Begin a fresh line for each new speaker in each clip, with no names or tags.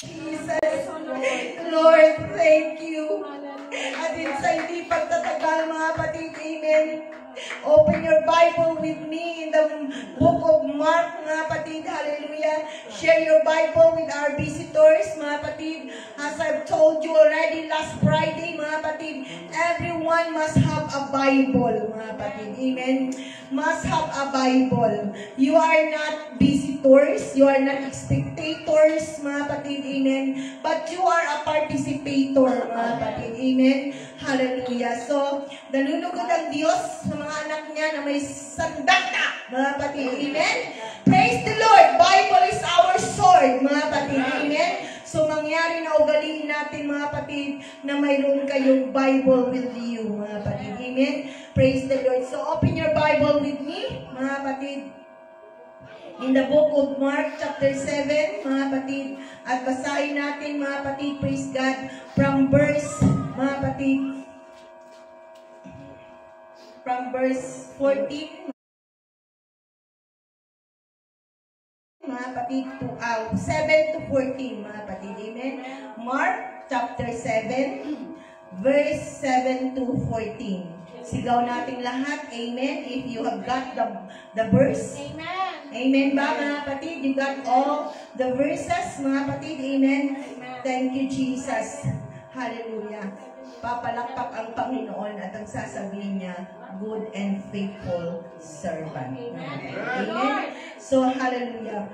Jesus, Lord, thank you. At sa hindi pagtatagal, mga kapatid, amen. Open your Bible with me in the book of Mark, mga kapatid, hallelujah. Share your Bible with our visitors, mga kapatid. As I've told you already last Friday, mga kapatid, everyone must have a Bible, mga kapatid, amen. Must have a Bible. You are not visitors, you are not spectators, mga kapatid, amen. But you are a participator, mga kapatid, amen. Hallelujah. So, nalulugod ang Diyos sa mga anak niya na may sandata, mga kapatid, amen. Praise the Lord. Bible is our sword, mga kapatid, amen. So, mangyari na ugaliin natin, mga kapatid, na mayroon kayong Bible with you, mga kapatid, amen. Praise the Lord. So, open your Bible with me, mga kapatid, in the book of Mark chapter 7, mga kapatid, at basahin natin, mga kapatid, praise God, from verse, mga kapatid, from verse 14, mga kapatid, to 7 to 14, mga kapatid, amen. Mark chapter 7, verse 7 to 14. Sigaw natin lahat, amen, if you have got the verse.
Amen.
Amen ba, mga kapatid? You got all the verses, mga kapatid, amen. Thank you, Jesus. Hallelujah. Papalakpak ang Panginoon at ang sasabihin niya, good and faithful servant. Amen. So, hallelujah.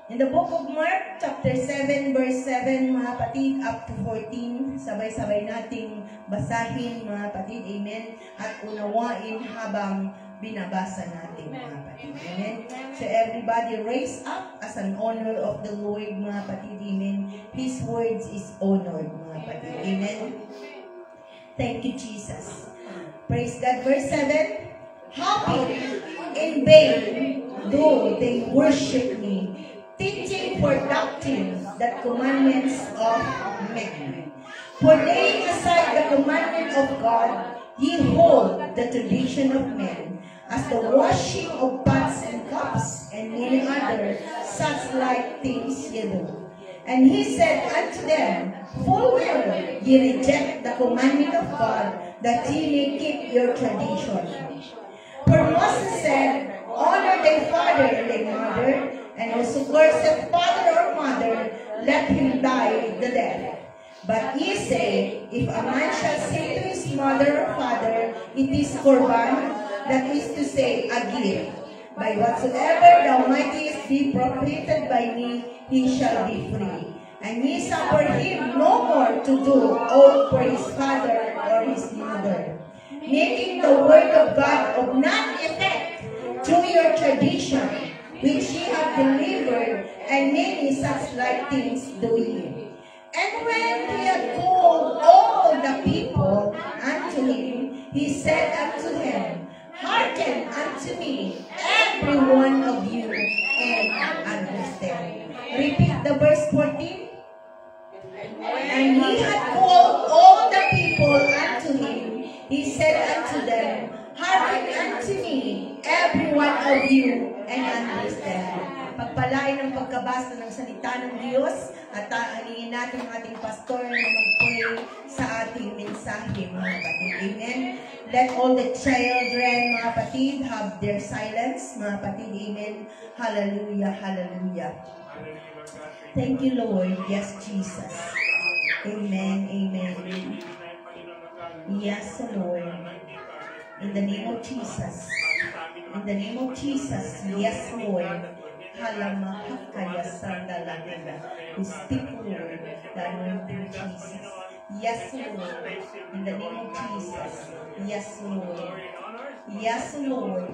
In the book of Mark, chapter 7, verse 7, mga kapatid, up to 14, sabay-sabay nating basahin, mga kapatid, amen, at unawain habang binabasa natin, mga kapatid, amen. So everybody raise up as an honor of the Lord, mga kapatid, amen. His words is honored, mga kapatid, amen. Thank you, Jesus. Praise God. Verse 7, happy in vain though they worship me, teaching for doctrine the commandments of men. For laying aside the commandment of God, ye hold the tradition of men, as the washing of pots and cups, and many other such like things ye do. And he said unto them, full well ye reject the commandment of God, that ye may keep your tradition. For Moses said, honor thy father and thy mother, and also curse thy father or mother, let him die the death. But ye say, if a man shall say to his mother or father, it is korban, that is to say, a gift. By whatsoever thou mightest be profited by me, he shall be free. And ye suffer him no more to do aught for his father or his mother, making the word of God of none effect through your tradition, which ye have delivered, and many such like things do ye. And when he had called all the people unto him, he said unto them, hearken unto me, every one of you, and understand. Repeat the verse 14. And he had called all the people unto him, he said unto them, hearken unto me, every one of you, and understand. Pagpalain ng pagkabasa ng salita ng Diyos at aaningin natin ang ating pastor na mag-pray sa ating mensahe, mga kapatid. Amen. Let all the children, mga kapatid, have their silence, mga kapatid. Amen. Hallelujah, hallelujah. Thank you, Lord. Yes, Jesus. Amen, amen. Yes, Lord. In the name of Jesus. In the name of Jesus. Yes, Lord. Halamahakaya sandalagala. We speak, Lord, the anointing Jesus. Yes, Lord. In the name of Jesus. Yes, Lord. Yes, Lord.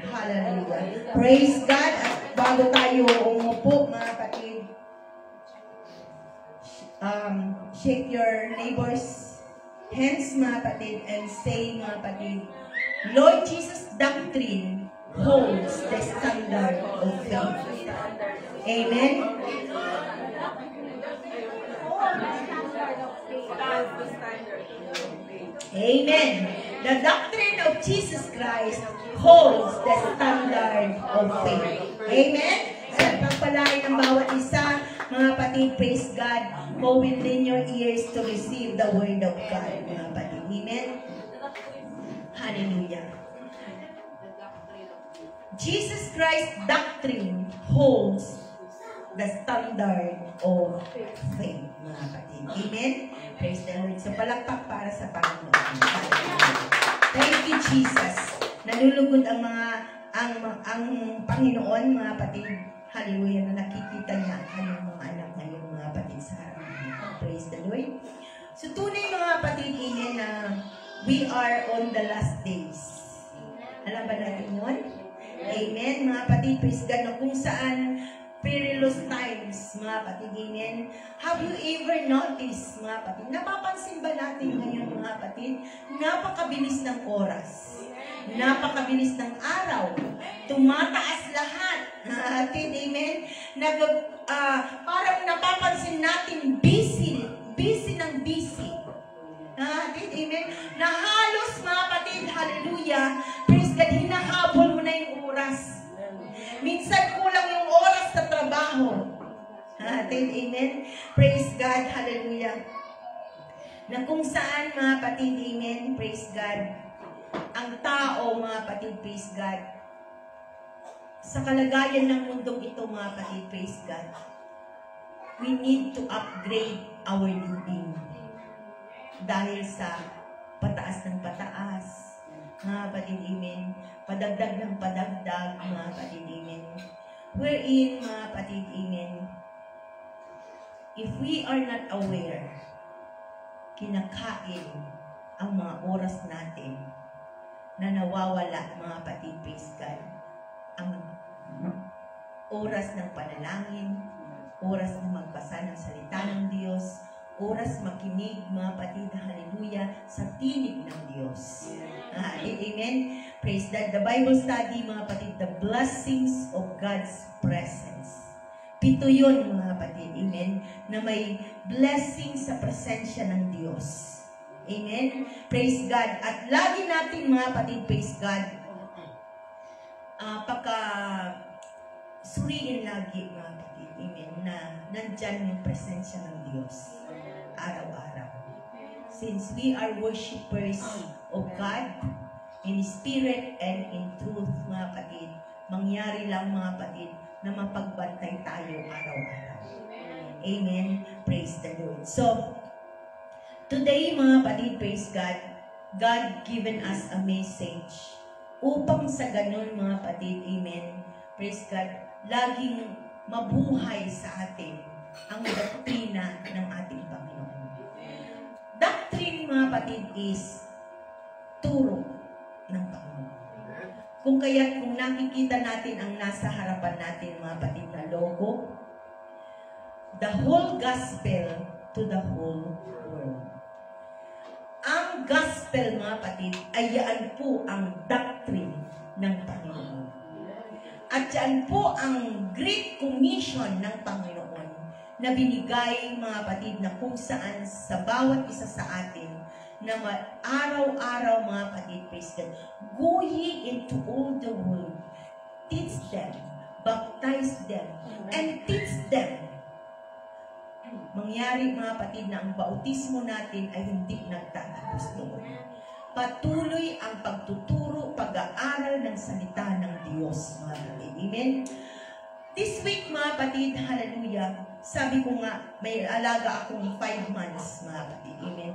Hallelujah. Praise God. At bago tayo umupo, mga kapatid, shake your neighbor's hands, mga kapatid, and say, mga kapatid, Lord Jesus' doctrine holds the standard of faith. Amen? Amen. The doctrine of Jesus Christ holds the standard of faith. Amen? Sa pagpalain ng bawat isa, mga kapatid, kapatid, praise God, who will lend your ears to receive the word of God, mga kapatid. Amen? Hallelujah. Jesus Christ's doctrine holds the standard of faith, mga kapatid. Amen? Praise the Lord. So, palakpak para sa Panginoon. Thank you, Jesus. Nalulugod ang Panginoon, mga kapatid. Hallelujah, na nakikita niya ang kanyang mga anak ngayon, mga kapatid, sa harap niya. Praise the Lord. So, tunay, mga kapatid, amen, na we are on the last days. Alam ba natin yun? Amen, mga kapatid, praise God, na kung saan perilous times, mga kapatid, amen. Have you ever noticed, mga kapatid, napapansin ba natin ngayon, mga kapatid, napakabilis ng oras, napakabilis ng araw, tumataas lahat, kapatid, amen. Parang napapansin natin, busy ng busy. Kapatid, amen. Na halos, mga kapatid, hallelujah, praise God, hinahabol mo na yung oras. Minsan kulang yung oras sa trabaho. Amen. Praise God. Hallelujah. Na kung saan, mga kapatid, amen, praise God, ang tao, mga kapatid, praise God, sa kalagayan ng mundong ito, mga kapatid, praise God, we need to upgrade our living. Dahil sa pataas ng pataas, mga kapatid, amen, padagdag ng padagdag, mga kapatid, amen. Wherein, mga kapatid, amen, if we are not aware, kinakain ang mga oras natin na nawawala, mga kapatid, praise God, ang oras ng panalangin, oras ng magbasa ng salita ng Diyos, oras makinig, mga kapatid, hallelujah, sa tinig ng Diyos. Amen. Praise God. The Bible study, mga kapatid, the blessings of God's presence. 7 yun, mga kapatid, amen, na may blessing sa presensya ng Diyos. Amen. Praise God. At lagi natin, mga kapatid, praise God, suriin lagi, mga kapatid, amen, na nandyan yung presensya ng Diyos araw-araw. Since we are worshipers of God in spirit and in truth, mga kapatid, mangyari lang, mga kapatid, na mapagbantay tayo araw-araw. Amen. Praise the Lord. So, today, mga kapatid, praise God, God given us a message upang sa ganun, mga kapatid, amen, praise God, laging mabuhay sa atin ang doktrina ng ating Panginoon. Doctrine, mga kapatid, is turo ng Panginoon. Kung nakikita natin ang nasa harapan natin, mga kapatid, na logo, the whole gospel to the whole world. Ang gospel, mga kapatid, ay yan po ang doctrine ng Panginoon. At yan po ang Great Commission ng Panginoon na binigay, mga kapatid, na kung saan sa bawat isa sa atin na araw-araw, mga kapatid, praise God, go ye into all the world, teach them, baptize them, and teach them. Mangyari, mga kapatid, na ang bautismo natin ay hindi nagtatapos doon. Patuloy ang pagtuturo, pag-aaral ng salita ng Diyos, mga kapatid. Amen? This week, mga kapatid, hallelujah, sabi ko nga, may alaga akong 5 months, mga kapatid. Amen?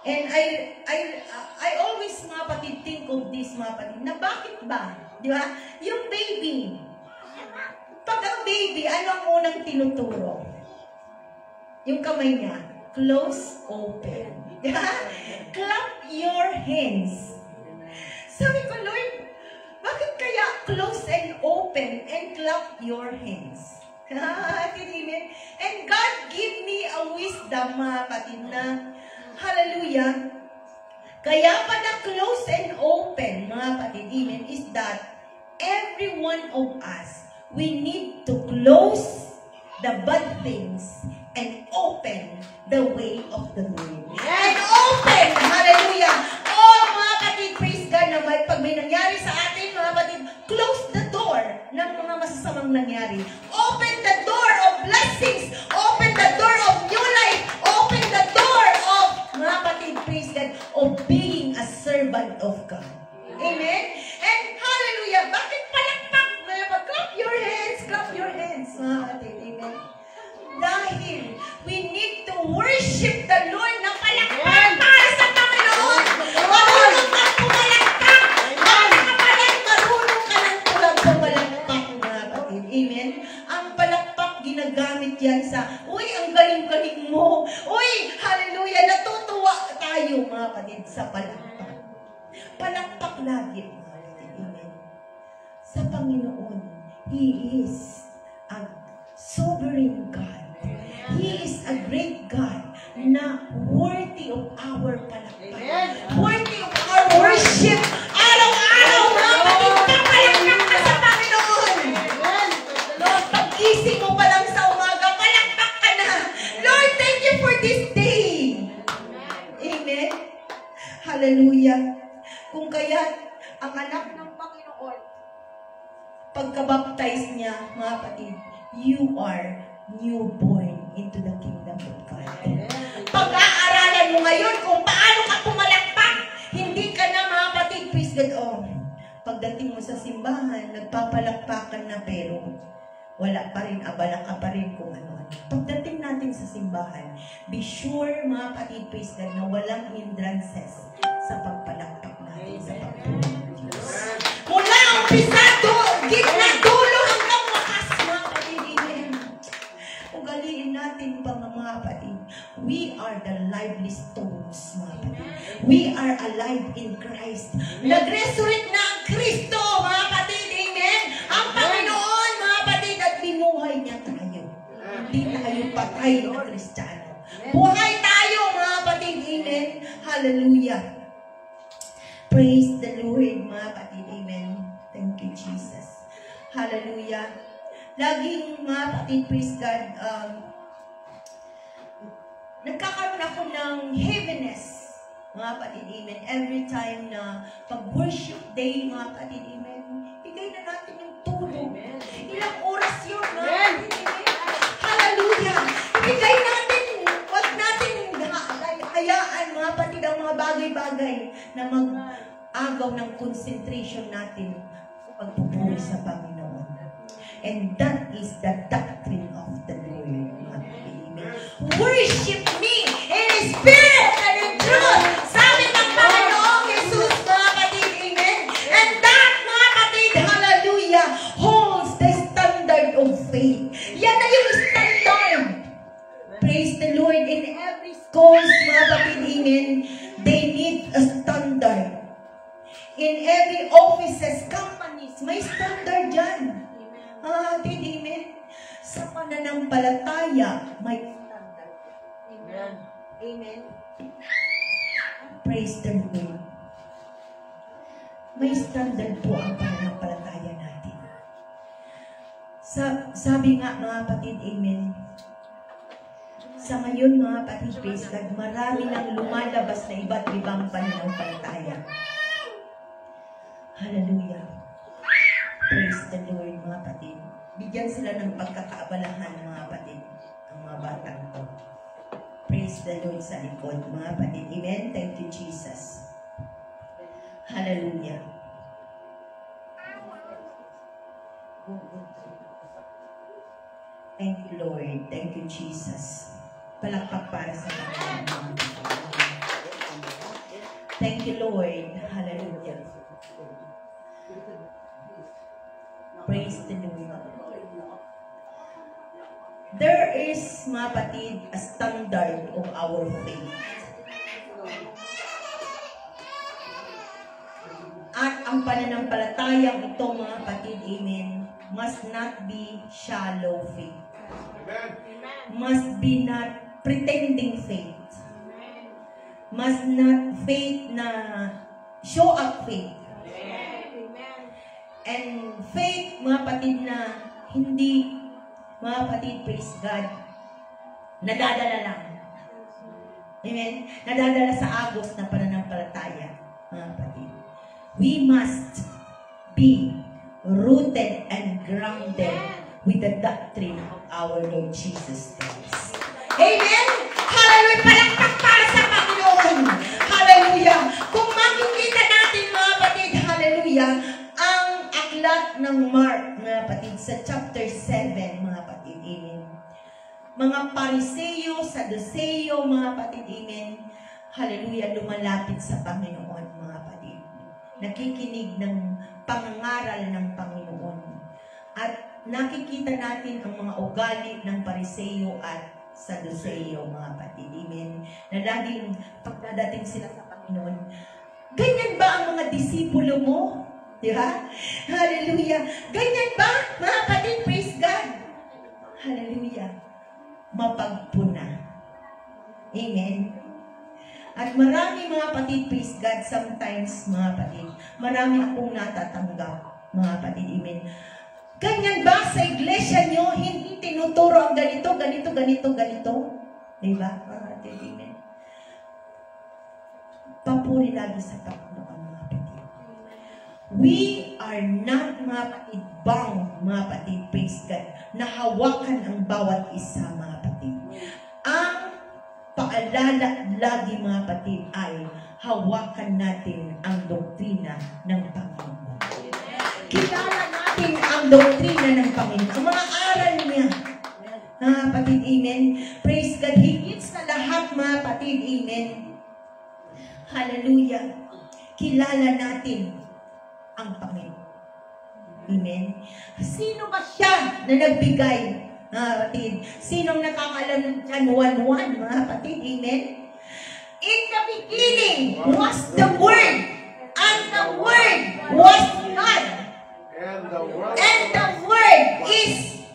And I always, mga kapatid, think of this, mga kapatid, na bakit ba? Di ba? Yung baby, pag ang baby, ano ang unang tinuturo? Yung kamay niya, close, open. Di ba? Clap your hands. Sabi ko, Lord, bakit kaya close and open and clap your hands? Amen. And God give me a wisdom, mga kapatid, na hallelujah. Kaya pa na close and open, mga kapatid, amen, is that every one of us, we need to close the bad things and open the way of the Lord. And open, hallelujah. Oh, mga kapatid, praise God, na pag may nangyari sa atin, mga kapatid, close the door ng mga masasamang nangyari. Open the door of blessings. Open of being a servant of God. Amen? And hallelujah, bakit palakpak? Clap your hands, clap your hands. Mga kapatid, amen? Dahil we need to worship the Lord na palakpak para sa Panginoon. Marunong kang pumalakpak. Marunong ka lang pumalakpak, mga kapatid. Amen? Ang palakpak, ginagamit yan sa, uy, ang galing-galing mo. Uy, hallelujah, natutuwa tayo, mga kapatid, sa palakpak. Palakpak lagi, mga kapatid. Amen? Sa Panginoon, He is a sovereign God. He is a great God na worthy of our palakpak. Worthy of our worship. Araw-araw, mga kapatid, palakpak ka sa Panginoon. Lord, pag-isip mo pa lang sa umaga, palakpak ka na. Lord, thank you for this day. Amen? Hallelujah. Kung kaya ang anak ng Panginoon, pagka-baptize niya, mga kapatid, you are newborn into the kingdom of God. Pag-aaralan mo ngayon kung paano ka pumalakpak, hindi ka na, mga kapatid, praise God, pagdating mo sa simbahan, nagpapalakpakan na pero wala pa rin, abala ka pa rin kung ano. Pagdating natin sa simbahan, be sure, mga kapatid, praise God, na walang hindrances sa pagpalakpak natin sa pagpulong ng Diyos. Mula umpisa, gitna, dulo hanggang wakas, mga kapatid. Amen. Ugaliin natin pa, mga kapatid. We are the lively stones, mga kapatid. We are alive in Christ. Nag-resurrect na ang Kristo, mga kapatid. Amen. Ang Panginoon, mga kapatid, at binuhay niya tayo. Hindi tayo patay na Kristiyano. Buhay tayo, mga kapatid. Amen. Hallelujah. Praise the Lord, mga kapatid. Amen. Thank you, Jesus. Hallelujah. Laging, mga kapatid, praise God, nagkakaroon ako ng heaviness, mga kapatid, amen. Every time na pag-worship day, mga kapatid, amen, bigay na natin yung tulong. Ilang oras yun, mga kapatid, amen. Hallelujah. Ibigay natin, wag natin hayaan, mga kapatid, ang mga bagay-bagay na mag-agaw ng concentration natin sa pagpupuhay sa Panginoon. And that is the doctrine of the Lord, mga kapatid, amen. Worship me in spirit and in truth. Sabi ng Panginoong Jesus, mga kapatid, amen. And that, mga kapatid, hallelujah, holds the standard of faith. Yan na yung standard. Praise the Lord. In every schools, mga kapatid, amen, they need a standard. In every offices, companies, may standard dyan. Amen. Sa pananampalataya, may standard. Amen. Amen. Praise the Lord. May standard po ang pananampalataya natin. Sabi nga, mga kapatid, amen, sa ngayon, mga kapatid, praise God, marami nang lumalabas na iba't ibang pananampalataya. Hallelujah. Praise the Lord, mga kapatid. Bigyan sila ng pagkakaabalahan, mga kapatid, ang mga batang to. Praise the Lord sa likod, mga kapatid. Amen. Thank you, Jesus. Hallelujah. Thank you, Lord. Thank you, Jesus. Palakpak para sa Panginoon. Thank you, Lord. Hallelujah. Praise the Lord. There is, mga kapatid, a standard of our faith. At ang pananampalatayang ito, mga kapatid, amen, must not be shallow faith. Must be not pretending faith. Must not faith na show up faith. And faith, mga kapatid, na hindi, mga kapatid, praise God, nadadala lang. Amen? Nadadala sa agos na pananampalataya, mga kapatid. We must be rooted and grounded with the doctrine of our Lord Jesus Christ. Amen? Hallelujah! Palakpak para sa Panginoon! Hallelujah! Hallelujah. Kung makikita natin mga kapatid, hallelujah, ang aklat ng Mark, mga kapatid, sa chapter 7, mga kapatid, amen. Mga Pariseo, Saduceo, mga kapatid, amen. Hallelujah, lumalapit sa Panginoon, mga kapatid. Nakikinig ng pangangaral ng Panginoon. At nakikita natin ang mga ugali ng Pariseo at Saduceo, mga kapatid, amen. Na laging pagdadating sila sa Panginoon. Ganyan ba ang mga disipulo mo? Di ba? Hallelujah. Ganyan ba, mga kapatid? Praise God. Hallelujah. Mapagpuna. Amen. At marami mga kapatid, praise God, sometimes mga kapatid, marami akong natatanggap, mga kapatid, amen. Ganyan ba sa iglesia nyo, hindi tinuturo ang ganito, ganito, ganito, ganito? Diba? Amen. Papuri lagi sa Panginoon, mga kapatid. We are not, mga kapatid, bound, mga kapatid, praise God, na hawakan ang bawat isa, mga kapatid. Ang paalala lagi, mga kapatid, ay hawakan natin ang doktrina ng Panginoon. Kilala natin ang doktrina ng Panginoon. Ang mga aral niya. Mga kapatid, amen. Praise God. Higit sa lahat, mga kapatid, amen. Hallelujah. Kilala natin ang Panginoon. Amen. Sino ba siya na nagbigay, mga kapatid? Sinong nakakalam ng John 1:1, mga kapatid, amen? In the beginning was the Word, and the Word was God. And the Word is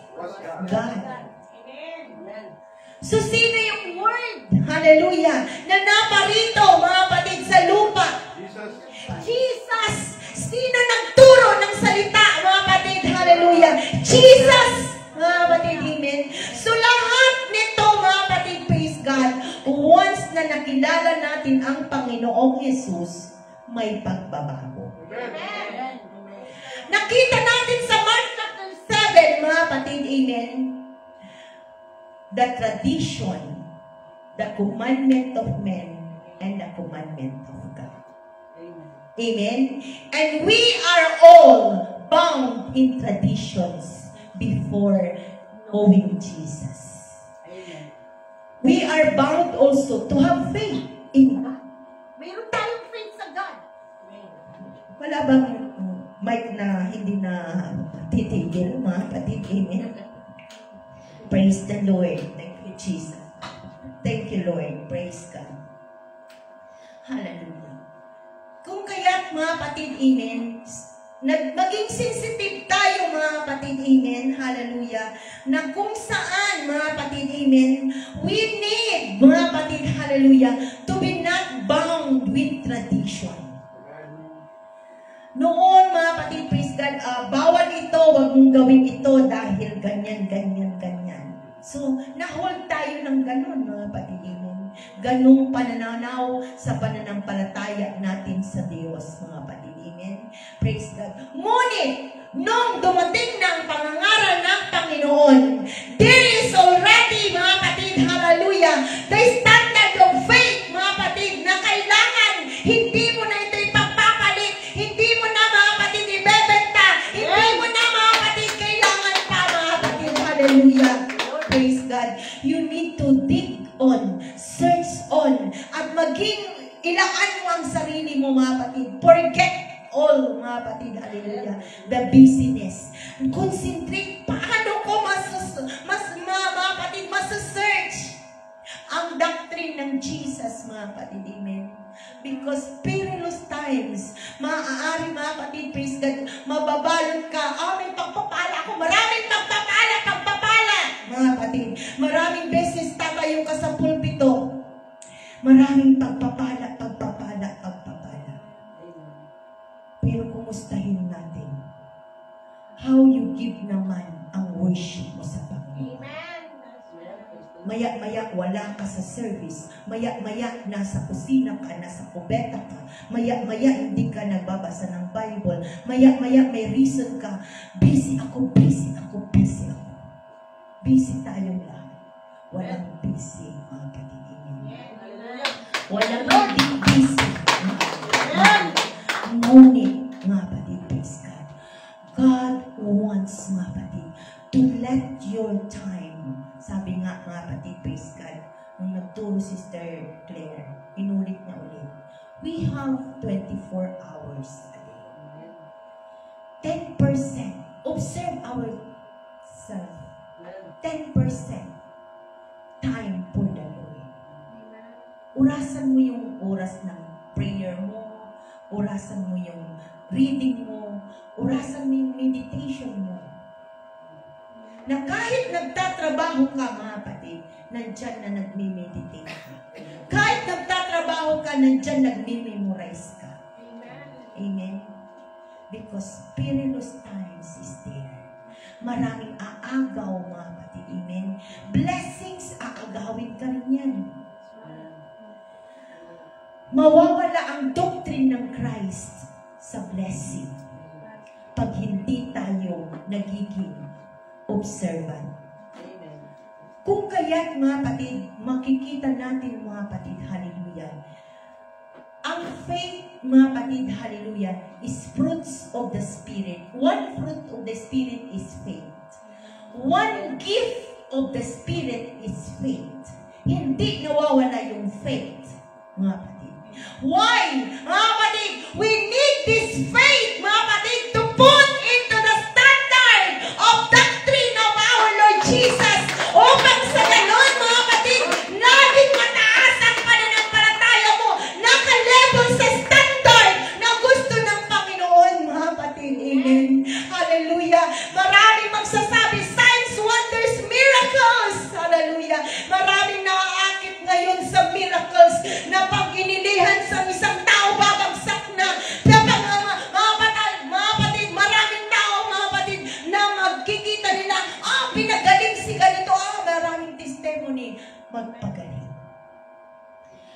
God. So, sino yung Word? Hallelujah. Na naparito, mga kapatid, sa lupa. Jesus. Sino nagturo ng salita, mga kapatid? Hallelujah. Jesus. Mga kapatid, amen. So, lahat nito, mga kapatid, praise God, once na nakilala natin ang Panginoong Jesus, may pagbabago. Amen. Nakita natin sa Mark chapter 7, mga kapatid, amen, the tradition, the commandment of men, and the commandment of God. Amen. Amen. And we are all bound in traditions before knowing Jesus. Amen. We are bound also to have faith in God. Mayroon tayong faith sa God. Wala bang mic na hindi na titigil, mga kapatid? Amen. Praise the Lord. Thank you, Jesus. Thank you, Lord. Praise God. Hallelujah. Kung kaya't, mga kapatid, amen, maging sensitive tayo, mga kapatid, amen, hallelujah, na kung saan, mga kapatid, amen, we need, mga kapatid, hallelujah, to be not bound with tradition. Noon, mga kapatid, praise God, bawal ito, wag mong gawin ito dahil ganyan, ganyan, ganyan. So, na-hold tayo ng ganun, mga kapatid, amen. Ganung pananaw sa pananampalataya natin sa Diyos, mga kapatid, amen. Praise God. Ngunit, nung dumating na ang pangangaral ng Panginoon, there is already, mga kapatid, hallelujah, the standard of faith, mga kapatid, na kailangan, hindi mo na ito ipagpapalit, hindi mo na, mga kapatid, ibebenta, hindi mo na, mga kapatid, kailangan pa, mga kapatid, hallelujah. Praise God. You need to dig on, search on, at maging ilaan mo ang sarili mo, mga kapatid. Forget all, mga kapatid, hallelujah, the busyness. Concentrate, paano ko mga kapatid, masasearch ang doctrine ng Jesus, mga kapatid, amen. Because perilous times, maaari, mga kapatid, praise God, mababalot ka, may pagpapala ako, maraming pagpapala, mga kapatid. Maraming beses tatayo ka sa pulpito. Maraming pagpapala. Pero kumustahin natin how you give naman ang worship mo sa Panginoon. Maya-maya wala ka sa service. Maya-maya nasa kusina ka, nasa kubeta ka. Maya-maya hindi ka nagbabasa ng Bible. Maya-maya may reason ka. Busy ako. Busy tayong lahat. Walang busy, mga kapatid. Walang hindi busy. Ngunit, mga kapatid, praise God. God wants, mga kapatid, to let your time, sabi nga, mga kapatid, praise God, nung nagturo Sister Claire, inulit niya ulit, we have 24 hours a day. 10%. Observe ourselves. 10% time for the Lord. Orasan mo yung oras ng prayer mo, orasan mo yung reading mo, orasan mo yung meditation mo. Na kahit nagtatrabaho ka, mga kapatid, nandyan na nagme-meditate ka. Kahit nagtatrabaho ka, nandyan nagme-memorize ka. Amen? Because perilous times is there. Maraming aagaw, mga kapatid. Amen? Blessings, aagawin ka rin yan. Mawawala ang doctrine ng Christ sa blessing pag hindi tayo nagiging observant. Kung kaya't, mga kapatid, makikita natin, mga kapatid, hallelujah, ang faith, mga kapatid, hallelujah, is fruits of the Spirit. One fruit of the Spirit is faith. One gift of the Spirit is faith. Hindi nawawala yung faith, mga kapatid. Why? Mga kapatid, we need this faith, mga kapatid, to put into the standard of doctrine of our Lord Jesus. Upang sa ganon, mga kapatid, naging mataas ang pananampalataya mo, naka-level sa standard na gusto ng Panginoon, mga kapatid. Amen. Hallelujah. Maraming magsasabi, signs, wonders, miracles. Hallelujah. Maraming naaakit ngayon sa miracles na pag inilihan sa isang tao, babagsak na. Mga kapatid, maraming tao, mga kapatid, na magkikita nila, pinagaling si ganito, maraming testimony, magpagaling.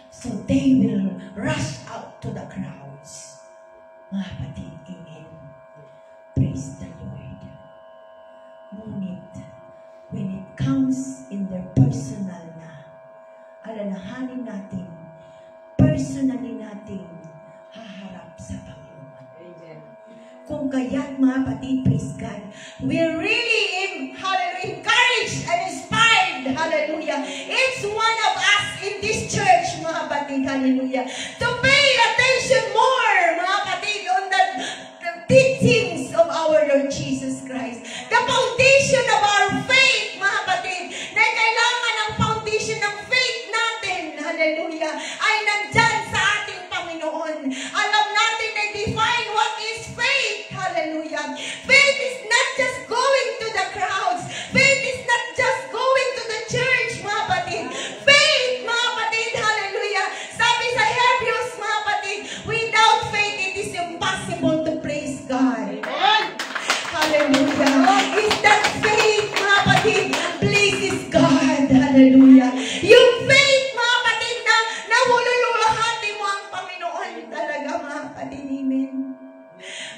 So they will rush out to the crowds. Mga kapatid, amen. Praise the Lord. Ngunit, when it comes in their personal na, alalahanin natin, personally natin haharap sa Panginoon. Amen. Kung kaya't, mga kapatid, praise God, we're really encouraged and inspired, hallelujah. It's one of us in this church, mga kapatid, hallelujah, to pay attention more, mga kapatid, on the teachings of our Lord Jesus Christ. The foundation of our faith, mga kapatid, na kailangan ang foundation ng faith natin, hallelujah, ay nandyan sa ating Panginoon. Alam natin na define what is faith, hallelujah. Faith is not just going to the crowds. Faith is not just going to the church, mga kapatid. Faith, mga kapatid, hallelujah. Sabi sa Hebrews, mga kapatid, without faith, it is impossible to praise God. Hallelujah. Is that faith, mga kapatid, pleases God. Hallelujah. Yung faith, mga kapatid, na nawululuhati mo ang Panginoon talaga, mga kapatid. Amen.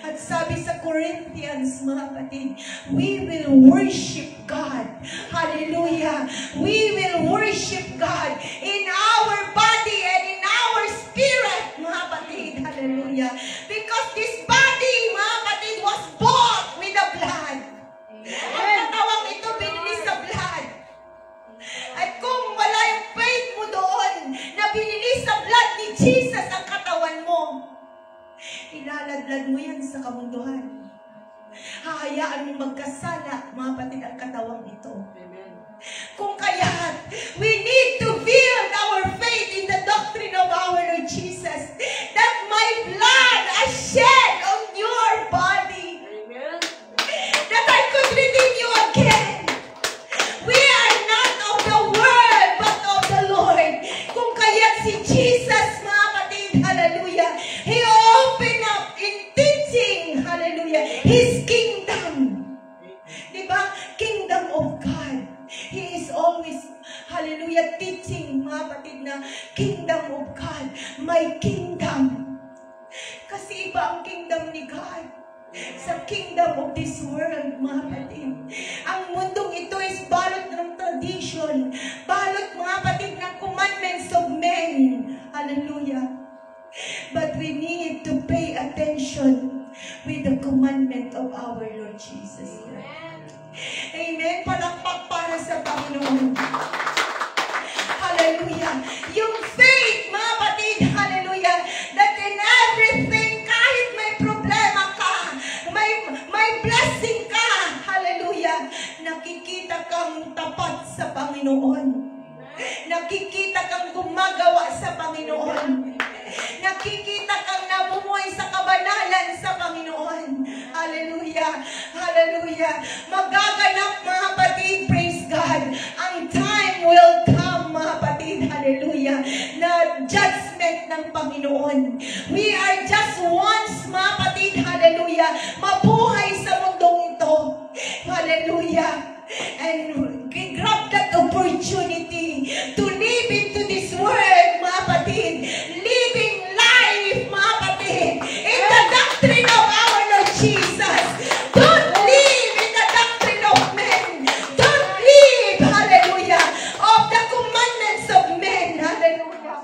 At sabi sa Corinthians, mga kapatid, we will worship God. Hallelujah. We will worship God in our body and in our spirit, mga kapatid. Hallelujah. Because this body, mga kapatid, was bought with the blood. Ang katawang ito binili sa blood. At kung wala yung faith mo doon na binili sa blood ni Jesus ang katawan mo, ilaladlad mo yan sa kamunduhan. Hahayaan mo magkasala, mga kapatid, ang katawang ito. Kung kaya't, we need to build our faith in the doctrine of our Lord Jesus, that my blood I shed on your body, that I could redeem you again. We are not of the world, but of the Lord. Kung kaya't si Jesus, mga kapatid, hallelujah, He opened up in teaching, hallelujah, His kingdom. Diba? Kingdom of God. He is always, hallelujah, teaching, mga kapatid, na kingdom of God, my kingdom. Kasi iba ang kingdom ni God sa kingdom of this world, mga kapatid. Ang mundong ito is balot ng tradition, balot, mga kapatid, ng commandments of men. Hallelujah. But we need to pay attention our Lord Jesus Christ. Amen. Palakpak para sa Panginoon. Hallelujah. Yung faith, mga kapatid, hallelujah, that in everything, kahit may problema ka, may blessing ka, hallelujah, nakikita kang tapat sa Panginoon. Nakikita kang gumagawa sa Panginoon. Nakikita kang namumuhay sa kabanalan sa Panginoon. Hallelujah. Hallelujah. Magaganap, mga kapatid, praise God. Ang time will come, mga kapatid, hallelujah, na judgment ng Panginoon. We are just once, mga kapatid, hallelujah, mabuhay sa mundong ito. Hallelujah. And grab that opportunity to live into this world, mga kapatid. Living life, mga kapatid, in the doctrine of our Lord Jesus. Don't live in the doctrine of men. Don't live, hallelujah, of the commandments of men. Hallelujah.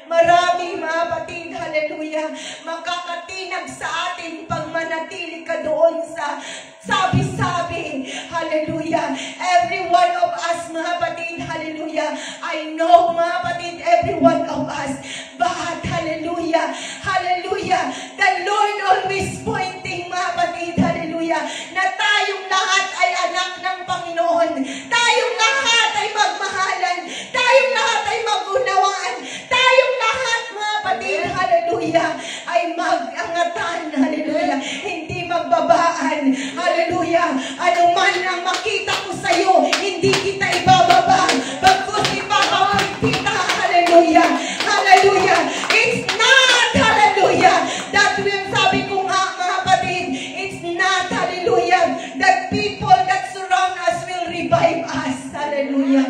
Marami, mga kapatid, hallelujah, makakatinag sa atin pag manatili ka doon sa sabi-sabi. Hallelujah. Every one of us, mga kapatid, hallelujah, I know, mga kapatid, every one of us, but hallelujah, hallelujah, the Lord always pointing, mga kapatid, hallelujah, na tayong lahat ay anak ng Panginoon. Tayong lahat ay magmahalan. Tayong lahat ay magunawaan. Tayong lahat, mga kapatid, hallelujah, ay mag-angatan, hallelujah, hindi magbabaan. Hallelujah. Ano man ang makita ko sa iyo, hindi kita ibababa. Bagkus ibababa kita. Hallelujah. Hallelujah. It's not, hallelujah, that will, sabi ko nga, mga kapatid, it's not, hallelujah, that people that surround us will revive us. Hallelujah.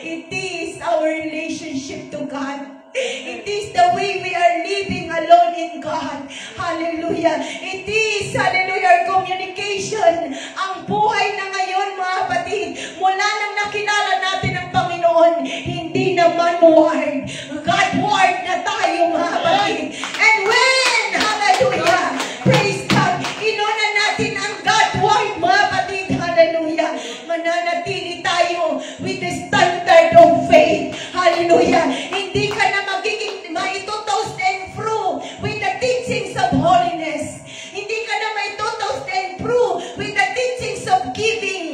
It is our relationship to God. It is the way we are living alone in God. Hallelujah. It is, hallelujah, our communication. Ang buhay na ngayon, mga kapatid, mula nang nakilala natin ang Panginoon, hindi naman word. God word na tayo, mga kapatid. And when, hallelujah, praise God, inuna natin ang God word, mga kapatid, hallelujah, mananatili tayo with the standard of faith. Hallelujah. Hindi ka na magiging maitotoast and through with the teachings of holiness. Hindi ka na maitotoast and through with the teachings of giving.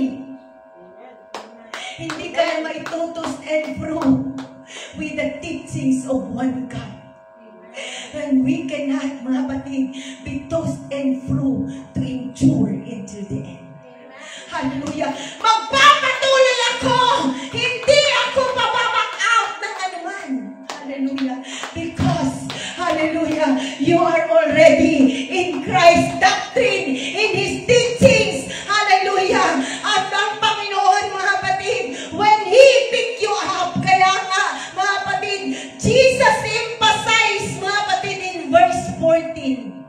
Hindi ka na maitotoast and through with the teachings of one God. And we cannot, mga kapatid, be tossed and through to endure until the end. Hallelujah. Magpapatuloy ako. Hindi ako pababack out ng anuman. Hallelujah. Because, hallelujah, you are already in Christ's doctrine, in His teachings. Hallelujah. At ang Panginoon, mga kapatid, when He picked you up, kaya nga, mga kapatid, Jesus emphasized, mga kapatid, in verse 14,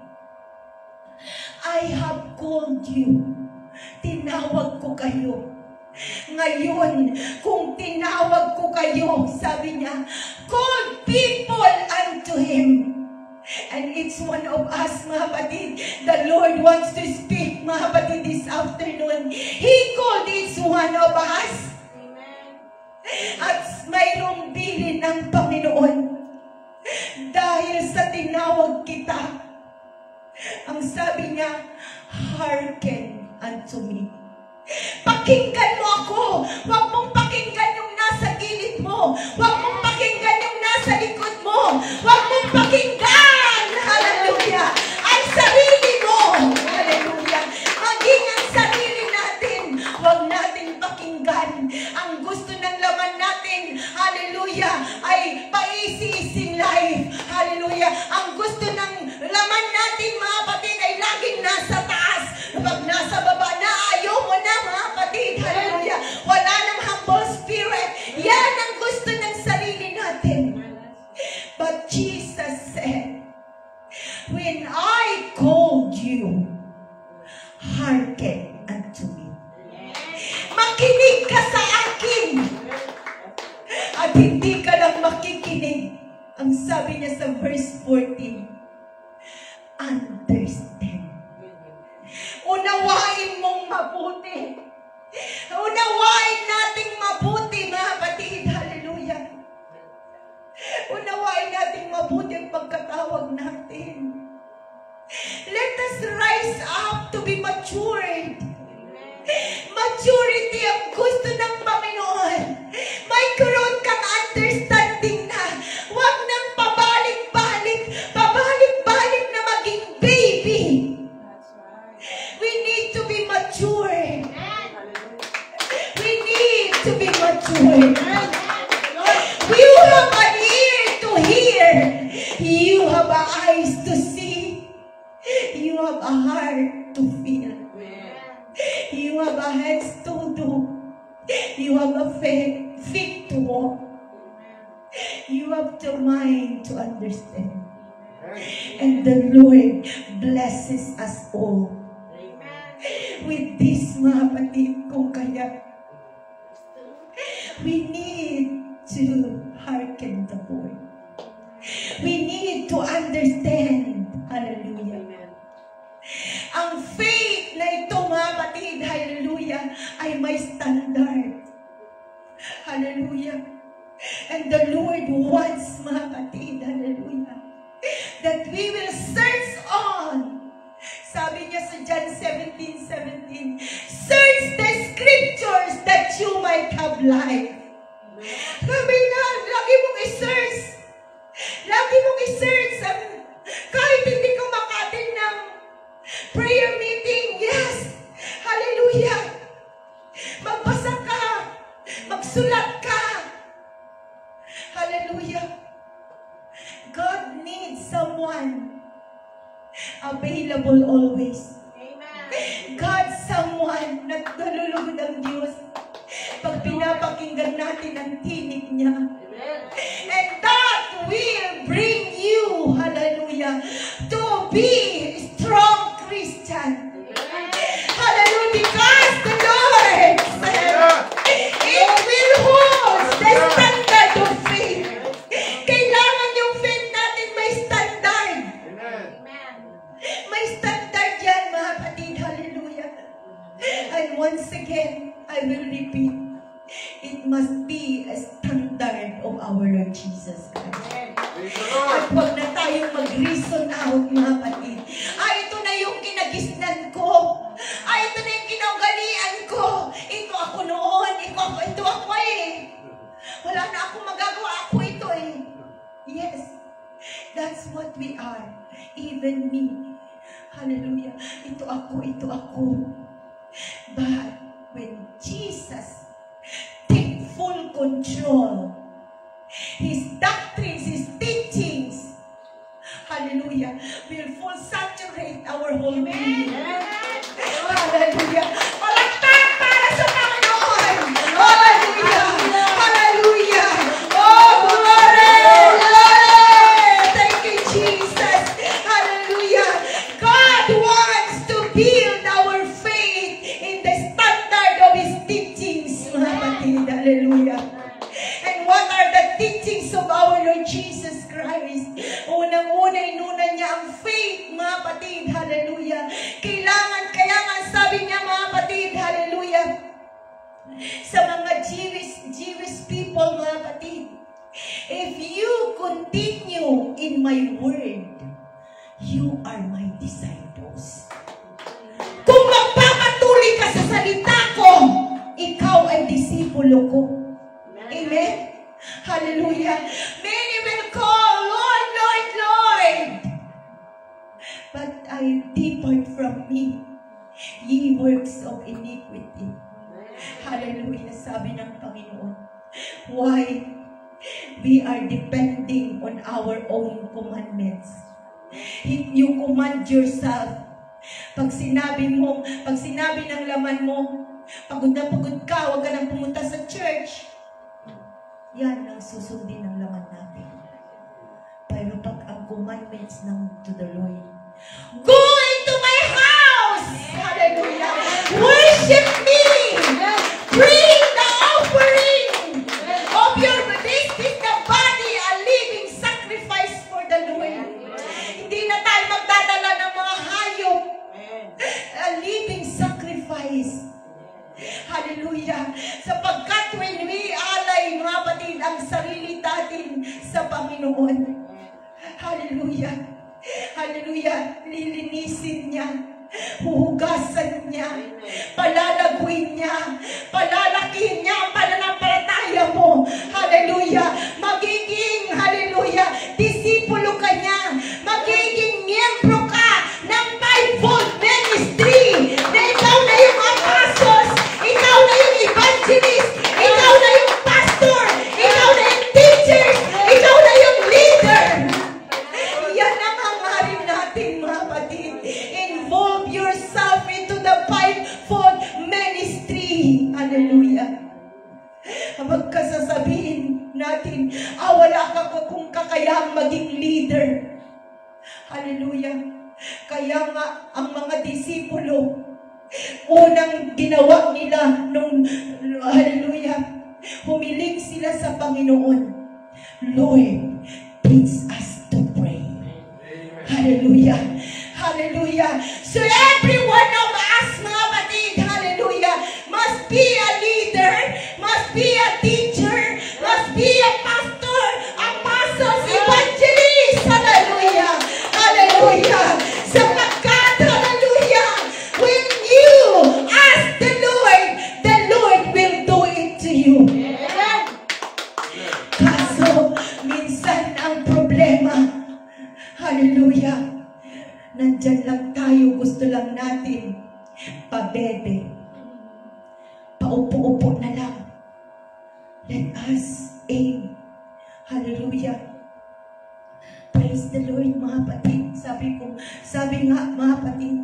I have called you. Tinawag ko kayo. Ngayon, kung tinawag ko kayo, sabi niya, call people unto Him. And it's one of us, mga kapatid. The Lord wants to speak, mga kapatid, this afternoon. He called each one of us. Amen. At mayroong bilin ng Panginoon. Dahil sa tinawag kita, ang sabi niya, hearken unto me. Pakinggan mo ako. Huwag mong pakinggan yung nasa gilid mo. Huwag mong pakinggan yung nasa likod mo. Huwag mong pakinggan, hallelujah, ang sarili mo. Hallelujah. Maging ang sarili natin. Huwag natin pakinggan. Ang gusto ng laman natin, hallelujah, ay paisi-ising life. Hallelujah. Ang gusto ng laman natin, mga kapatid, ay laging nasa taas. Pag nasa baba na, ayaw mo na, mga kapatid. Hallelujah. Wala nang humble spirit. Yan ang gusto ng sarili natin. But Jesus said, when I called you, hearken unto me. Makinig ka sa akin. At hindi ka lang makikinig. Ang sabi niya sa verse 14, understand. mabuti. Unawain nating mabuti, mga kapatid. Hallelujah. Unawain nating mabuti ang pagkatawag natin. Let us rise up to be matured. Maturity ang gusto ng Panginoon. May growth kang understanding na. Huwag nang pabalik-balik na maging baby. We need to be mature. We need to be mature. You have an ear to hear. You have eyes to see. You have a heart to feel. You have a hands to do. You have a feet to walk. You have the mind to understand. And the Lord blesses us all. With this, mga kapatid, kung kaya, we need to hearken the Lord. We need to understand. Hallelujah. Ang faith na ito, mga kapatid, hallelujah, ay may standard. Hallelujah. And the Lord wants, mga kapatid, hallelujah, that we will search on. Sabi niya sa John 17:17, search the scriptures that you might have life. Sabi na, lagi mong i-search. Lagi mong i-search. Kahit hindi ka makatin ng prayer meeting, yes. Hallelujah. Magbasa ka. Magsulat ka. Hallelujah. God needs someone available always. Amen. God, someone na nalulugod ang Diyos pag pinapakinggan natin ang tinig niya. Amen. And that will bring you, hallelujah, to be strong Christian. Amen. Hallelujah, because the Lord said, it will hold the standard of faith. Kailangan yung faith natin may standard. Amen. May standard yan, mga kapatid. Hallelujah. And once again, I will repeat, it must be a standard of our Lord Jesus Christ. At huwag na tayong mag-reason out, mga kapatid. Ito na yung kinagisnan ko. Ito na yung kinaugalian ko. Ito ako noon. Ito ako eh. Wala na akong magagawa. Ako ito eh. Yes. That's what we are. Even me. Hallelujah. Ito ako. But when Jesus take full control, His doctrines, His teachings, hallelujah, will full saturate our whole being. Hallelujah. Palakpak para sa Panginoon. Hallelujah. Hallelujah. Oh, glory. Glory. Thank you, Jesus. Hallelujah. God wants to build our faith in the standard of His teachings, mga kapatid. Hallelujah. And what are the teachings of our Lord Jesus Christ? Unang-una, inuna niya ang faith, mga kapatid. Hallelujah. Kaya nga sabi niya, mga kapatid, hallelujah, sa mga Jewish people, mga kapatid, if you continue in my word, you are my disciples. Kung magpapatuloy ka sa salita ko, ikaw ay disipulo ko. Amen? Hallelujah. Many will call, Lord, Lord, Lord. But I depart from me, ye works of iniquity. Hallelujah. Sabi ng Panginoon. Why? We are depending on our own commandments. If you command yourself, pag sinabi ng laman mo, pagod na pagod ka, huwag ka nang pumunta sa church. Yan ang susundin ng laman natin. Pero pag ang commandments to the Lord, go into my house! Hallelujah! Worship me! Bring the offering of your this is the body, a living sacrifice for the Lord. Hindi na tayo magdadala ng mga hayop. A living sacrifice. Hallelujah. Sapagkat when we alay, mga kapatid, ang sarili natin sa Panginoon. Hallelujah. Hallelujah. Lilinisin niya. Huhugasan niya. Palalaguin niya. Palalakihin niya ang pananampalataya mo. Hallelujah. Magiging, hallelujah, disipulo ka niya. Magiging miyembro ka ng fivefold ministry. Na ikaw na yung apostles. Ikaw na yung evangelist. Ikaw na yung pastor. Ikaw na yung teachers. Ikaw na yung leader. Yan ang hangarin natin, mga kapatid. Involve yourself into the fivefold ministry. Hallelujah. Huwag ka sasabihin natin, wala ka kung kakayang maging leader. Hallelujah. Kaya nga, ang mga disipulo, unang ginawa nila nung, hallelujah, humiling sila sa Panginoon. Lord, teach us to pray. Hallelujah. Hallelujah. So every one of us, mga kapatid, hallelujah, must be a leader, must be a teacher, must be a pastor, apostles, evangelists. Hallelujah. Hallelujah. Sapagkat, hallelujah, when you ask the Lord will do it to you. Kaso, minsan ang problema, hallelujah, nandyan lang tayo, gusto lang natin pabebe. Paupo-upo na lang. Let us aim. Hallelujah. Praise the Lord, mga kapatid. Sabi nga, mga kapatid,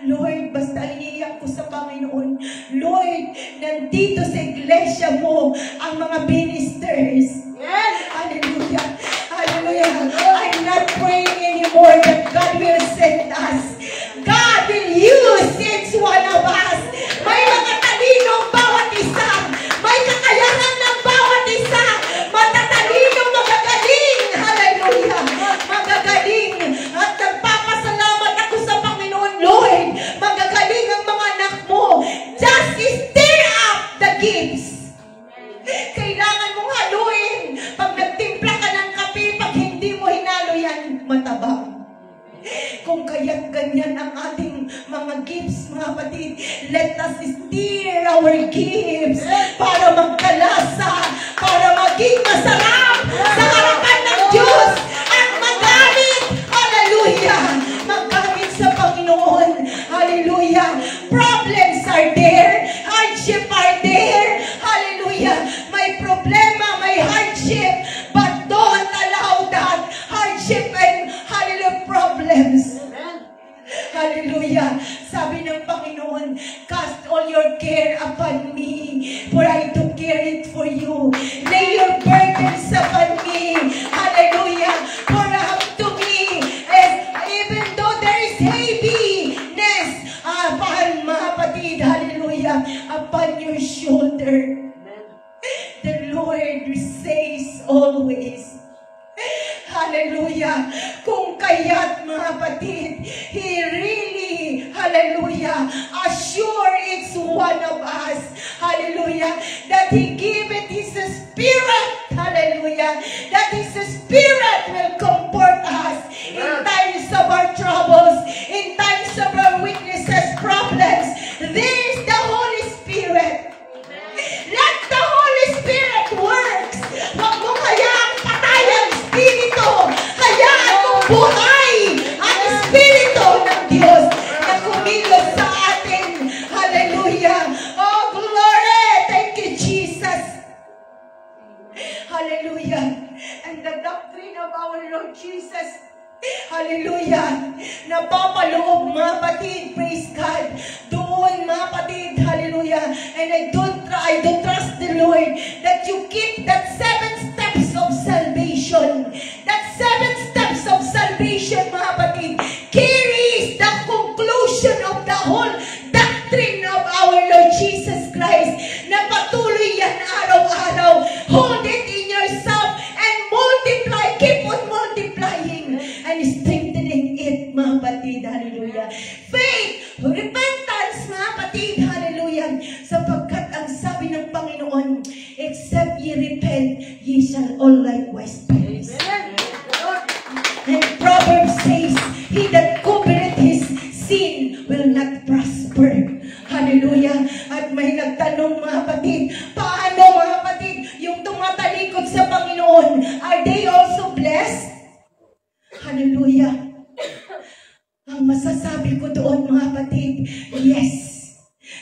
Lord, basta iniiyak ko sa Panginoon. Lord, nandito sa iglesia mo ang mga ministers. Yes. Hallelujah. Hallelujah. I'm not praying anymore that God will send us. God will use each one of us. May mga talino ang bawat isa. May kakayahan ng bawat isa. Matatalino, magagaling. Hallelujah. Magagaling. At nagpapasalamat ako sa Panginoon, Lord. Magagaling ang mga anak mo. Just stir up the gifts. Kailangan mong haluin. Pag nagtimpla ka ng kape, pag hindi mo hinalo yan, matabang. Kung kaya't ganyan ang ating mga gifts, mga kapatid, let us stir our gifts para magkalasa, para maging masarap sa harapan ng Diyos at magalit. Hallelujah! Maggamit sa Panginoon. Hallelujah! Problems are there. Hardship are there. Hallelujah! May problema, may hardship, but don't allow that hardship and hallelujah problems. Hallelujah. Sabi ng Panginoon, cast all your care upon me, for I took care it for you. Lay your burdens upon me. Hallelujah. For up to me, and even though there is heaviness upon mga kapatid, hallelujah, upon your shoulder. The Lord says always, hallelujah, kung kaya't mga kapatid, He really, hallelujah, assure each one of us, hallelujah, that He giveth His Spirit, hallelujah, that His Spirit will comfort us in times of our troubles, in times of our weaknesses, problems. There is the Holy Spirit. Let the Holy Spirit works. Huwag mo hayaan patay ang Espiritu. Hayaan mong buhay ang Espiritu ng Diyos na kumilos sa atin. Hallelujah. Oh, glory. Thank you, Jesus. Hallelujah. And the doctrine of our Lord Jesus, hallelujah, napapaloob, mga kapatid, praise God, doon, mga kapatid, hallelujah, and I don't trust the Lord that you keep that 7 steps of salvation. That 7 steps of salvation, mga kapatid, carries the conclusion of the whole doctrine of our Lord Jesus Christ, na patuloy yan araw-araw. Hold it in yourself and multiply, keep on multiplying and strengthening it, mga kapatid, hallelujah. Faith, repentance, mga kapatid, hallelujah, sapagkat Panginoon, except ye repent, ye shall all likewise perish. And Proverbs says, he that covereth his sin will not prosper. Hallelujah. At may nagtanong mga kapatid, paano mga kapatid, yung tumatalikod sa Panginoon, are they also blessed? Hallelujah. Ang masasabi ko doon mga kapatid, yes,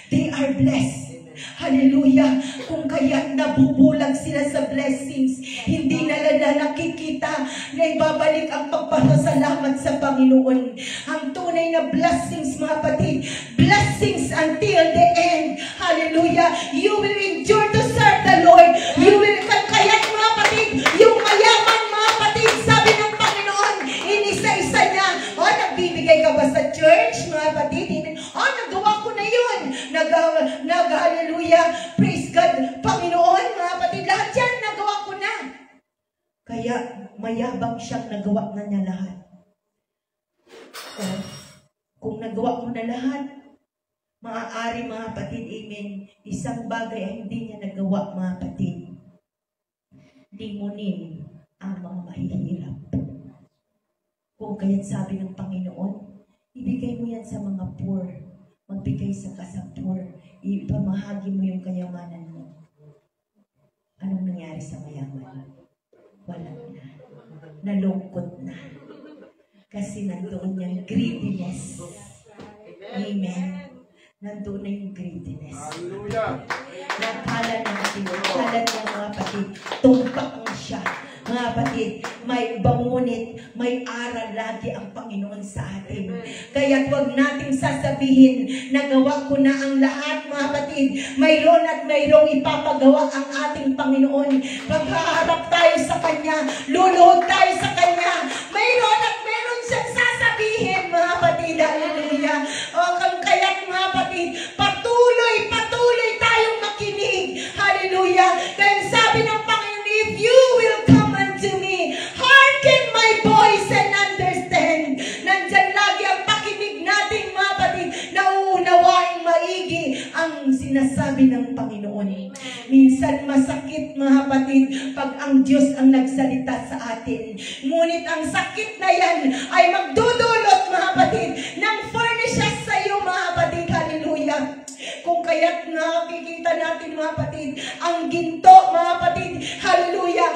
they are blessed. Hallelujah. Kung kaya nabubulag sila sa blessings, hindi nila nakikita na ibabalik ang pagpapasalamat sa Panginoon. Ang tunay na blessings, mga kapatid, blessings until the end. Hallelujah. You will endure to serve the Lord. You will, kaya mga kapatid, yung mayaman mga kapatid, sabi ng Panginoon, inisa-isa niya. O, nagbibigay ka ba sa church, mga kapatid? O, nagawa ko na yun. Hallelujah. Praise God. Panginoon, mga kapatid, lahat yan, nagawa ko na. Kaya, mayabang siyang nagawa na niya lahat. O, kung nagawa mo na lahat, maaari, mga kapatid, amen, isang bagay ay hindi niya nagawa, mga kapatid. Limunin ang mga mahihirap. Kung kaya't sabi ng Panginoon, ibigay mo yan sa mga poor. Magbigay sa poor. Ipamahagi mo yung kayamanan mo. Anong nangyari sa mayaman? Wala na. Nalungkot na. Kasi nandoon yung greediness. Amen. Nandoon na yung greediness.
Hallelujah.
Nakala natin, nakala niya mga kapatid, tumpak mo siya. Mga kapatid, may bangunit, may aral lagi ang Panginoon sa atin. Kaya huwag nating sasabihin, nagawa ko na ang lahat, mga kapatid. Mayroon at mayroong ipapagawa ang ating Panginoon. Paghaharap tayo sa Kanya, luluhod tayo sa Kanya. Mayroon at mayroon siyang sasabihin, mga kapatid. Hallelujah. O kaya, mga kapatid, patuloy tayong makinig. Hallelujah. Kaya sabi ng Panginoon, if you will come unto me, hearken my voice and understand. Nandyan lagi ang pakinig natin, mga kapatid, na uunawaing maigi ang sinasabi ng Panginoon. Minsan masakit, mga kapatid, pag ang Diyos ang nagsalita sa atin. Ngunit ang sakit na yan ay magdudulot, mga kapatid, ng furnishes sa iyo, mga kapatid. Hallelujah. Kung kaya't nakikita natin, mga kapatid, ang ginto, mga kapatid, hallelujah,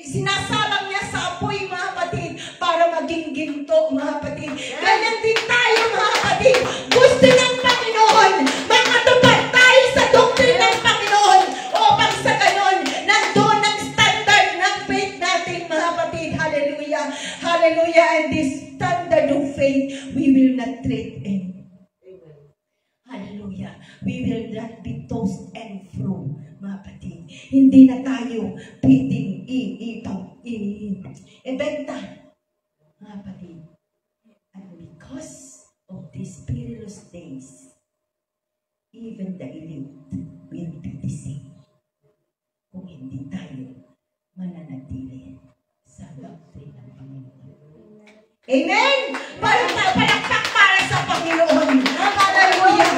sinasalang niya sa apoy, mga kapatid, para maging ginto, mga kapatid. Ganyan din tayo, mga kapatid. Gusto ng Panginoon, makatupad tayo sa doctrine ng Panginoon, upang sa ganon, nandun ang standard ng faith natin, mga kapatid. Hallelujah. Hallelujah. And this standard of faith, we will not trade in. Hallelujah. We will not be tossed and fro, mga kapatid. Hindi na tayo pwedeng ibenta, mga kapatid. And because of these perilous days, even the elite will be deceived. Kung hindi tayo mananatili sa doctrine ng Panginoon. Amen! Palakpak para sa Panginoon. Hallelujah!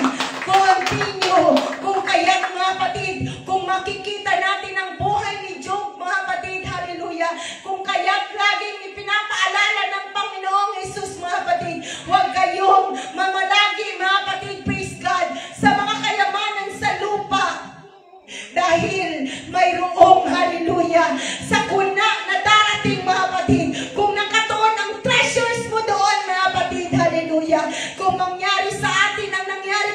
Continue. Kung kaya, mga kapatid, kung makikita natin ang buhay ni Job, mga kapatid, hallelujah, kung kaya laging ipinapaalala ng Panginoong Jesus, mga kapatid, huwag kayong mamalagi, mga kapatid, praise God, sa mga kayamanan sa lupa. Dahil mayroong, hallelujah, sa kuna na darating, mga kapatid, kung nakatuon ang treasures mo doon, mga kapatid, hallelujah, kung mangyari sa atin ang nangyari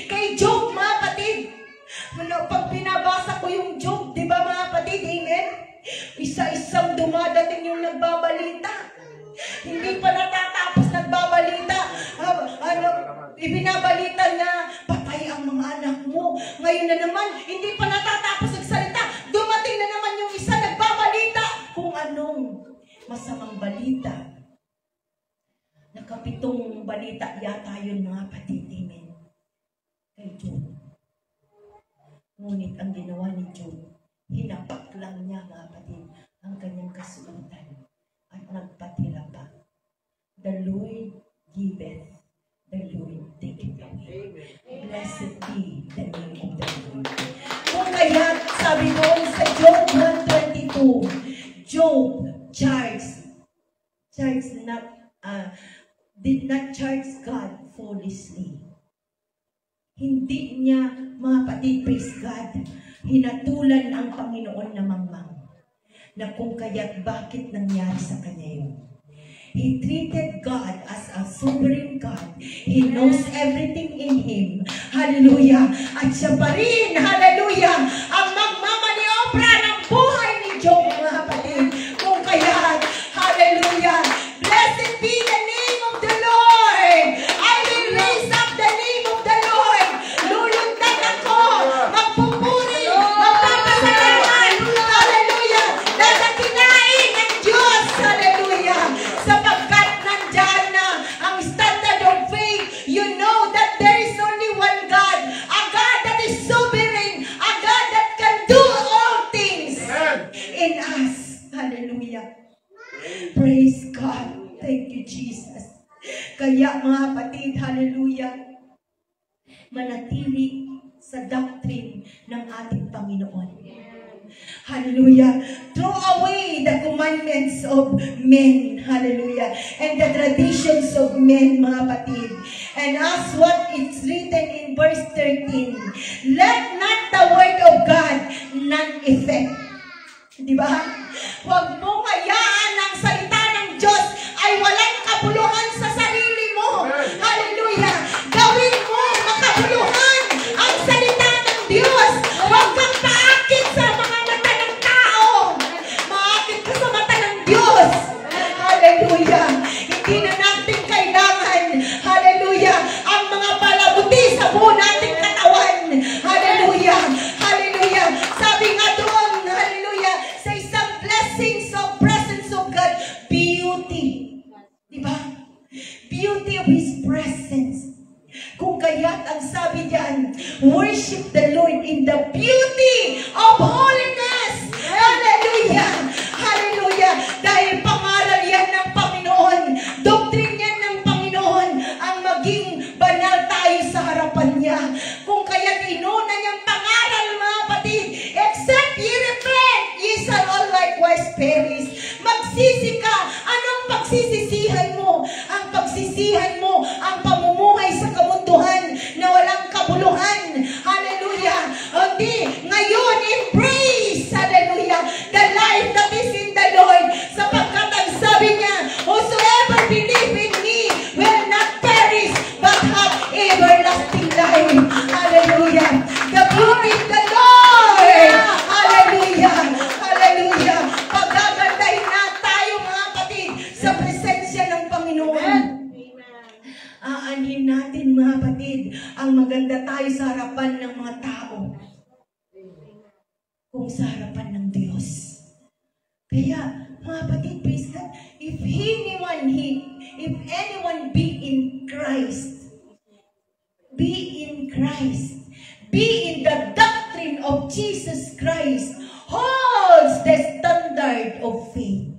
kay Job, mga kapatid. Pag binabasa ko yung Job, di ba, mga kapatid, amen? Isa-isang dumadating yung nagbabalita. Hindi pa natatapos nagbabalita. Ibinabalita na, patay ang mga anak mo. Ngayon na naman, hindi pa natatapos nagsalita. Dumating na naman yung isa nagbabalita kung anong masamang balita. Nakapitong balita yata yun, mga kapatid, amen? Kay Job. Ngunit ang ginawa ni Job, hinapak lang niya, mga kapatid, ang kanyang kasuotan at nagpatira pa. The Lord giveth, the Lord taketh away. Blessed be the name of the Lord. Kung sabi doon sa Job 1:22, Job did not charge God foolishly. Hindi niya, mga kapatid, praise God, hinatulan ang Panginoon na mangmang na kung kaya't bakit nangyari sa kanya yun. He treated God as a sovereign God. He knows everything in Him. Hallelujah. At siya pa rin, hallelujah, ang magmamaniobra ng buhay ni Job, mga kapatid. Kung kaya, hallelujah, blessed be the name of the Lord. I will raise up the name of the Lord. Lulundag ako, magpupuri, magpapasalamat. Hallelujah. Dadakinain ng Diyos. Hallelujah. Sapagkat nandyan na ang standard of faith. You know that there is only one God. A God that is sovereign. A God that can do all things in us. Hallelujah. Praise God. Thank you, Jesus. Kaya mga kapatid, hallelujah, manatili sa doctrine ng ating Panginoon. Hallelujah. Throw away the commandments of men. Hallelujah. And the traditions of men, mga kapatid. And as what is written in verse 13, let not the word of God non-effect. Diba? Huwag mo hayaan ang salita ng Diyos ay walang kabuluhan sa sarili mo. Hallelujah. Gawin mo makabuluhan ang salita ng Diyos. Huwag kang paakit sa mga mata ng tao. Maakit ka sa mata ng Diyos. Hallelujah. Hindi na natin kailangan, hallelujah, ang mga palabuti sa buo nating katawan. Hallelujah. Hallelujah. Sabi nga doon, hallelujah, sa isang blessings of presence of God, beauty. Diba? Beauty of His presence. Kung kaya't ang sabi diyan, worship the Lord in the beauty of holiness. Hallelujah! Hallelujah! Dahil pangaral yan ng Panginoon, doctrine yan ng Panginoon, ang maging banal tayo sa harapan niya. Kung kaya't inuna niyang pangaral, mga kapatid, except ye repent, ye shall all likewise perish. Magsisi ka. Anong pagsisisihan mo? Ang pagsisihan mo, ang pamumuhay sa kamunduhan na walang kabuluhan. Hallelujah. Hindi. Ngayon, embrace, hallelujah, the life that is in the Lord. Sapagkat ang sabi niya, whosoever believe in me will not perish, but have everlasting life. Hallelujah. The beauty of the Lord. Hallelujah. Hallelujah. Paggagandahin na tayo, mga kapatid, sa presensya ng Panginoon. Aanhin natin, mga kapatid, ang maganda tayo sa harapan ng mga tao kung sa harapan ng Diyos. Kaya, mga kapatid, praise God, if anyone be in Christ, be in the doctrine of Jesus Christ, holds the standard of faith.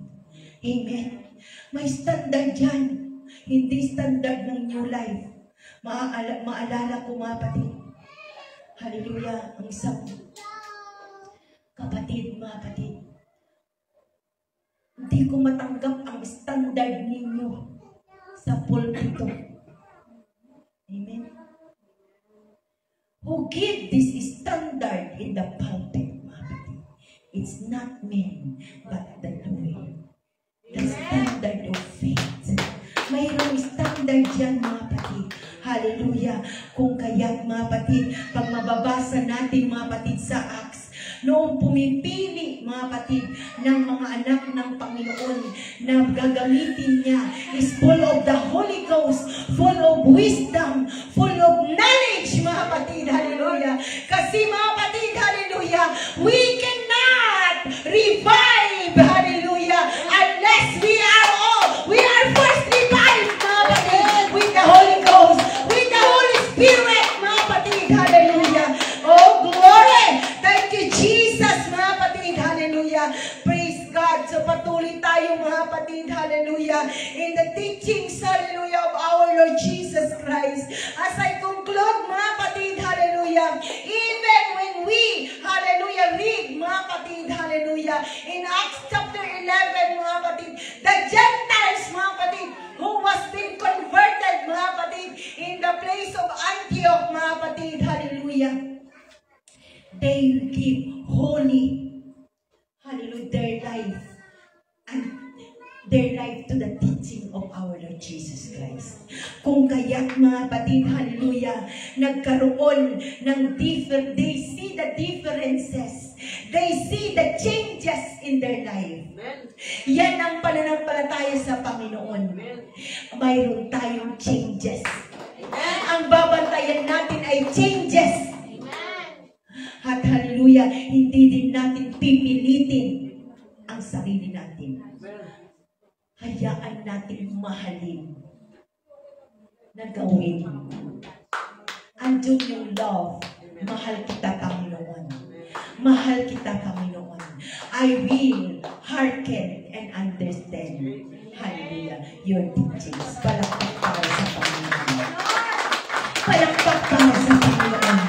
Amen. May standard yan. Hindi standard ng New Life. Maalala ko, mga kapatid. Hallelujah. Ang isang kapatid, mga kapatid. Hindi ko matanggap ang standard ninyo sa pulpito. Amen. Who give this standard in the pulpit, mga kapatid? It's not men, but the Lord. The standard of faith. Mayroong standard dyan, mga kapatid. Hallelujah. Kung kaya't, mga kapatid, pag mababasa natin, mga kapatid, sa Acts, noong pumipili, mga kapatid, ng mga anak ng Panginoon na gagamitin niya is full of the Holy Ghost, full of wisdom, full of knowledge, mga kapatid. Hallelujah. Kasi, mga kapatid, hallelujah, we cannot revive, hallelujah, unless we are first revived, mga kapatid, with the Holy Ghost, with the Holy Spirit, mga kapatid. Hallelujah. Oh, glory. Thank you, Jesus, mga kapatid. Hallelujah. Praise God. So patuloy tayo, mga kapatid. Hallelujah. In the teachings, hallelujah, of our Lord Jesus Christ. As I conclude, mga kapatid, hallelujah, even when we, hallelujah, read, Hallelujah. In Acts chapter 11, mga kapatid, the Gentiles, mga kapatid, who was being converted, mga kapatid, in the place of Antioch, mga kapatid, hallelujah. They give holy, hallelujah, their life to the teaching of our Lord Jesus Christ. Kung kaya't mga kapatid, hallelujah, nagkaroon ng they see the differences. They see the changes in their life. Yan ang pananampalataya sa Panginoon. Mayroon tayong changes. Ang babantayan natin ay changes. At hallelujah, hindi din natin pipilitin ang sarili natin. Hayaan natin mahalin na gawin. Andun yung love. Mahal kita, Panginoon. Mahal kita, Panginoon. I will hearken and understand. Hallelujah. Your teachings. Palakpak para sa Panginoon. Palakpak para sa Panginoon.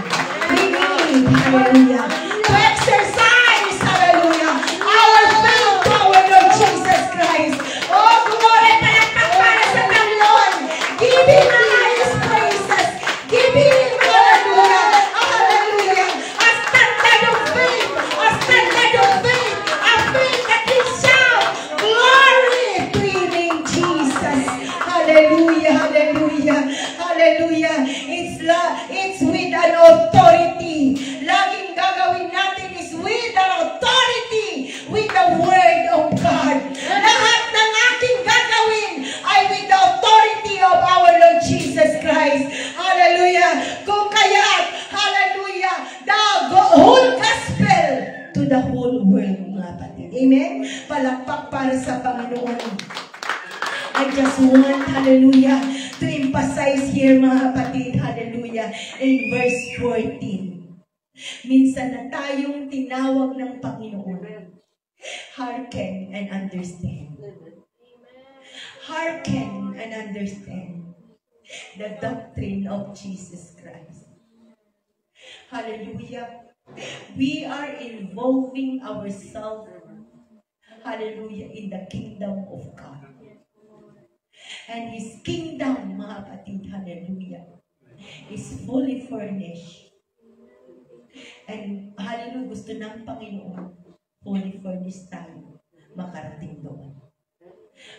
We need, hallelujah, to exercise, hallelujah, our faith to our Lord Jesus Christ. Oh, glory, palakpak para sa Panginoon. Give Him the highest praises. Give Him, hallelujah, hallelujah, a standard of faith, a standard of faith, a faith that will shout glory to Your name, Jesus. Hallelujah, hallelujah, hallelujah. It's with an authority. Laging gagawin natin is with an authority, with the Word of God. Lahat ng aking gagawin ay with the authority of our Lord Jesus Christ. Hallelujah. Kung kaya't, hallelujah, the whole gospel to the whole world, mga kapatid. Amen? Palakpak para sa Panginoon. I just want, hallelujah, to emphasize here, mga kapatid, hallelujah, in verse 14. Minsan na tayong tinawag ng Panginoon. Hearken and understand. Hearken and understand the doctrine of Jesus Christ. Hallelujah. We are involving ourselves, hallelujah, in the kingdom of God. And His kingdom, mga kapatid, hallelujah, is fully furnished. And hallelujah, gusto ng Panginoon, fully furnished tayo, makarating doon.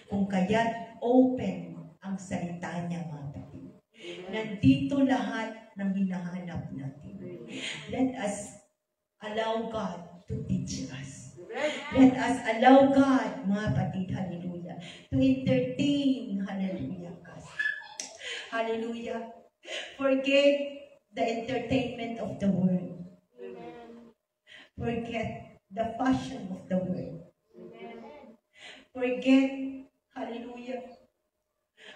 Kung kaya't open ang salita niya, mga kapatid. Nandito lahat ng hinahanap natin. Let us allow God to teach us. Let us allow God, mga kapatid, hallelujah, to entertain, hallelujah, us. Hallelujah. Forget the entertainment of the world. Forget the fashion of the world. Forget, hallelujah,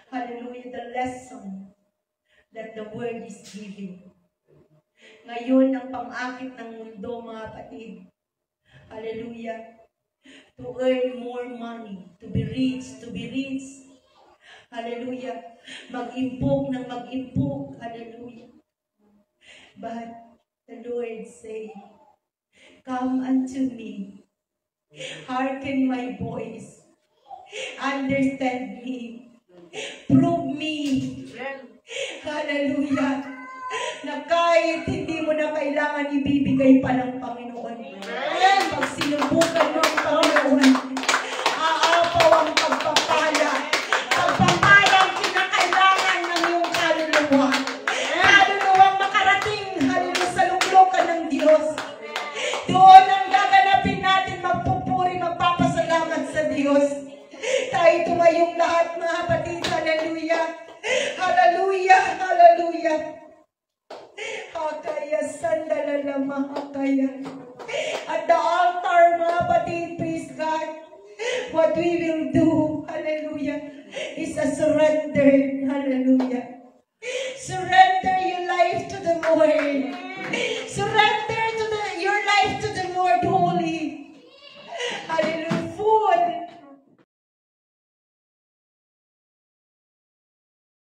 hallelujah, the lesson that the world is giving. Ngayon, ang pang-akit ng mundo, mga kapatid, hallelujah, to earn more money, to be rich, hallelujah, mag-impok ng mag-impok, hallelujah. But the Lord say, come unto me, hearken my voice, understand me, prove me, hallelujah, na kahit hindi mo na kailangan ibibigay pa ng Panginoon. Pag sinubukan mo ang Panginoon, aapaw ang pagpapala. Pagpapala ang kinakailangan ng iyong kaluluwa. Kaluluwang makarating, hallelujah, sa luklukan ng Diyos. Doon ang gaganapin natin, magpupuri, magpapasalamat sa Diyos. Tayo tumayong lahat, mga kapatid, hallelujah. Hallelujah, hallelujah. Hakaya, sandalala, mahakaya. At the altar, mga kapatid, praise God, what we will do, hallelujah, is a surrender